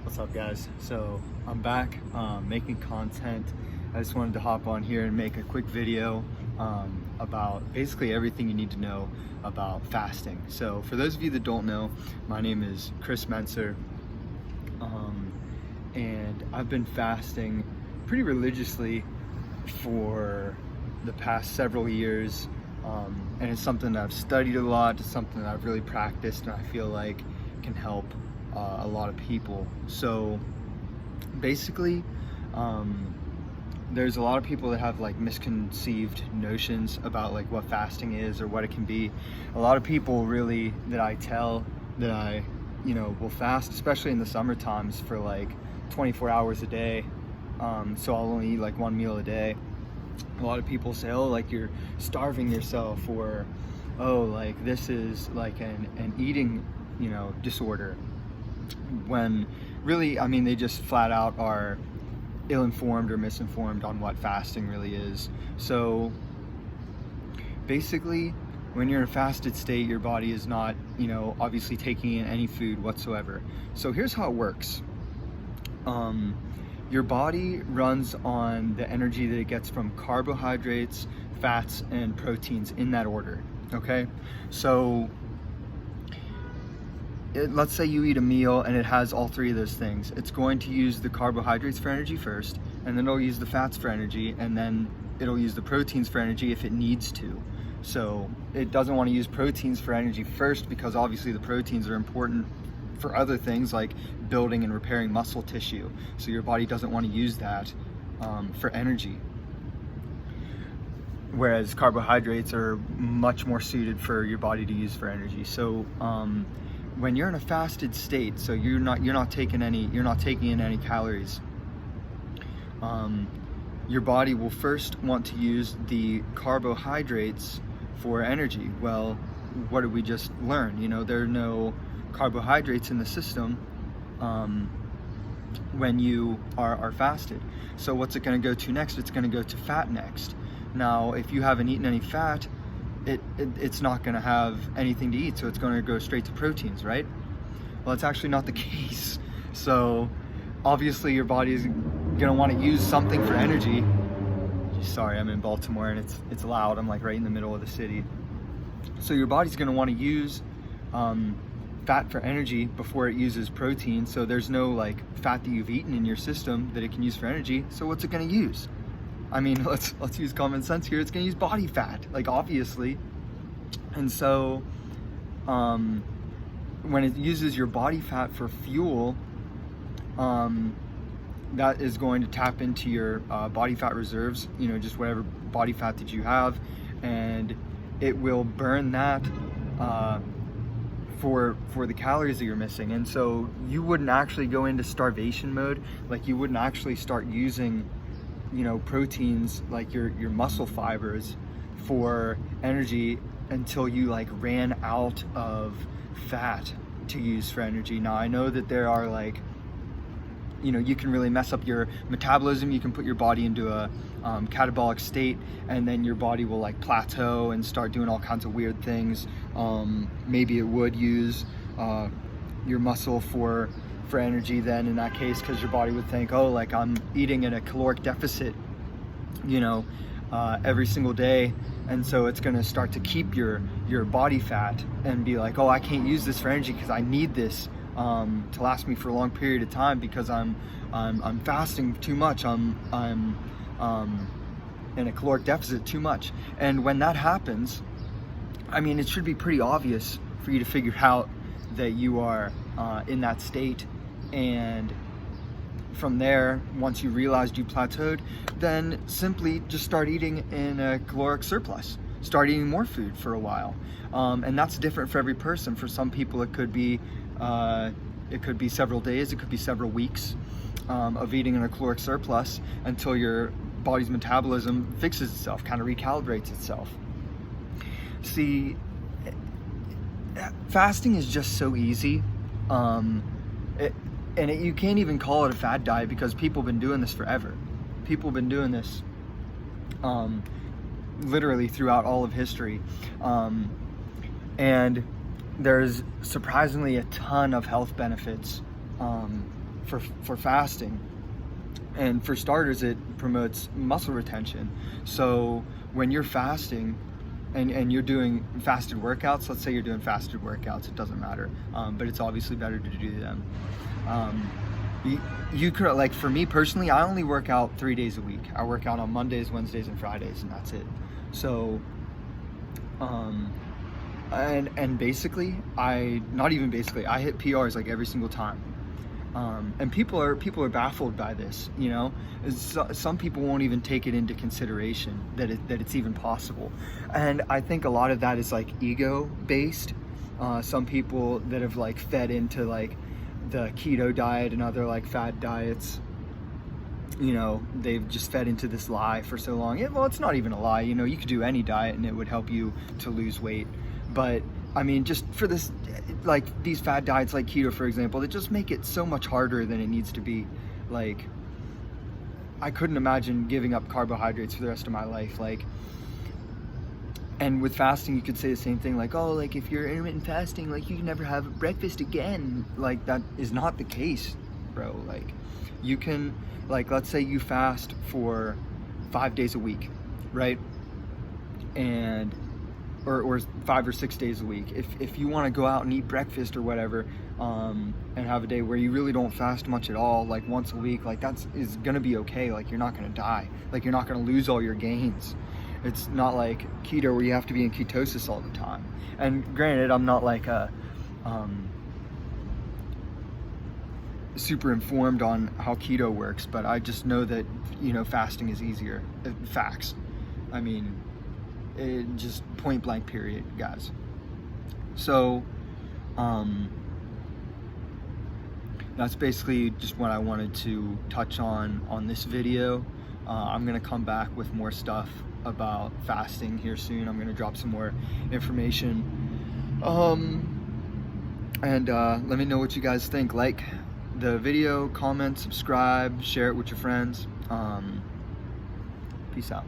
What's up, guys? So I'm back making content. I just wanted to hop on here and make a quick video about basically everything you need to know about fasting. So for those of you that don't know, my name is Chris Menser, and I've been fasting pretty religiously for the past several years, and it's something that I've studied a lot. It's something that I've really practiced, and I feel like can help a lot of people. So basically, there's a lot of people that have like misconceived notions about like what fasting is or what it can be. A lot of people really that I tell that I will fast, especially in the summer times, for like 24 hours a day. So I'll only eat like one meal a day. A lot of people say, oh, like you're starving yourself, or oh, like this is like an eating disorder, when really, I mean, they just flat out are ill-informed or misinformed on what fasting really is. So basically, when you're in a fasted state, your body is not, obviously taking in any food whatsoever. So here's how it works. Your body runs on the energy that it gets from carbohydrates, fats, and proteins, in that order, okay? So let's say you eat a meal and it has all three of those things. It's going to use the carbohydrates for energy first, and then it'll use the fats for energy, and then it'll use the proteins for energy if it needs to. So it doesn't want to use proteins for energy first, because obviously the proteins are important for other things like building and repairing muscle tissue. So your body doesn't want to use that for energy. Whereas carbohydrates are much more suited for your body to use for energy. So when you're in a fasted state, so you're not taking in any calories, your body will first want to use the carbohydrates for energy. Well, what did we just learn? There are no carbohydrates in the system when you are fasted. So what's it going to go to next? It's going to go to fat next. Now, if you haven't eaten any fat, it's not going to have anything to eat, so it's going to go straight to proteins, right? Well, it's actually not the case. So obviously your body is going to want to use something for energy. Sorry, I'm in Baltimore and it's loud. I'm like right in the middle of the city. So your body's going to want to use fat for energy before it uses protein. So there's no like fat that you've eaten in your system that it can use for energy. So what's it going to use? I mean, let's use common sense here. It's going to use body fat, like, obviously. And so when it uses your body fat for fuel, that is going to tap into your body fat reserves, just whatever body fat that you have, and it will burn that for the calories that you're missing. And so you wouldn't actually go into starvation mode. Like, you wouldn't actually start using proteins, like your muscle fibers, for energy until you like ran out of fat to use for energy. Now, I know that there are like, you can really mess up your metabolism. You can put your body into a catabolic state, and then your body will like plateau and start doing all kinds of weird things. Maybe it would use your muscle for energy then, in that case, because your body would think, oh, like I'm eating at a caloric deficit every single day, and so it's going to start to keep your body fat and be like, oh, I can't use this for energy because I need this to last me for a long period of time, because I'm fasting too much, I'm in a caloric deficit too much. And when that happens, I mean, it should be pretty obvious for you to figure out that you are in that state. And from there, once you realized you plateaued, then simply just start eating in a caloric surplus. Start eating more food for a while. And that's different for every person. For some people, it could be several days, it could be several weeks of eating in a caloric surplus until your body's metabolism fixes itself, kind of recalibrates itself. See, fasting is just so easy. You can't even call it a fad diet, because people have been doing this forever. People have been doing this literally throughout all of history. And there's surprisingly a ton of health benefits for fasting. And for starters, it promotes muscle retention. So when you're fasting and you're doing fasted workouts, let's say you're doing fasted workouts, it doesn't matter, but it's obviously better to do them. You could, like, for me personally, I only work out 3 days a week. I work out on Mondays, Wednesdays, and Fridays, and that's it. So and basically, I hit PRs like every single time. And people are baffled by this, you know. Some people won't even take it into consideration that it's even possible, and I think a lot of that is like ego based. Some people that have like fed into like the keto diet and other like fad diets, you know, they've just fed into this lie for so long. Well, it's not even a lie, you know. You could do any diet and it would help you to lose weight, but I mean, just for this, like these fad diets like keto, for example, they just make it so much harder than it needs to be. Like, I couldn't imagine giving up carbohydrates for the rest of my life. Like, and with fasting, you could say the same thing, like, oh, like if you're intermittent fasting, like you can never have breakfast again. Like, that is not the case, bro. Like, you can, like, let's say you fast for 5 days a week, right? And or 5 or 6 days a week. If you want to go out and eat breakfast or whatever, and have a day where you really don't fast much at all, like once a week, like is gonna be okay. Like, you're not gonna die. Like, you're not gonna lose all your gains. It's not like keto where you have to be in ketosis all the time. And granted, I'm not like a super informed on how keto works, but I just know that, you know, fasting is easier. Facts. I mean, it just point blank period, guys. So that's basically just what I wanted to touch on this video. I'm gonna come back with more stuff about fasting here soon. I'm gonna drop some more information, and let me know what you guys think. Like the video, comment, subscribe, share it with your friends. Peace out.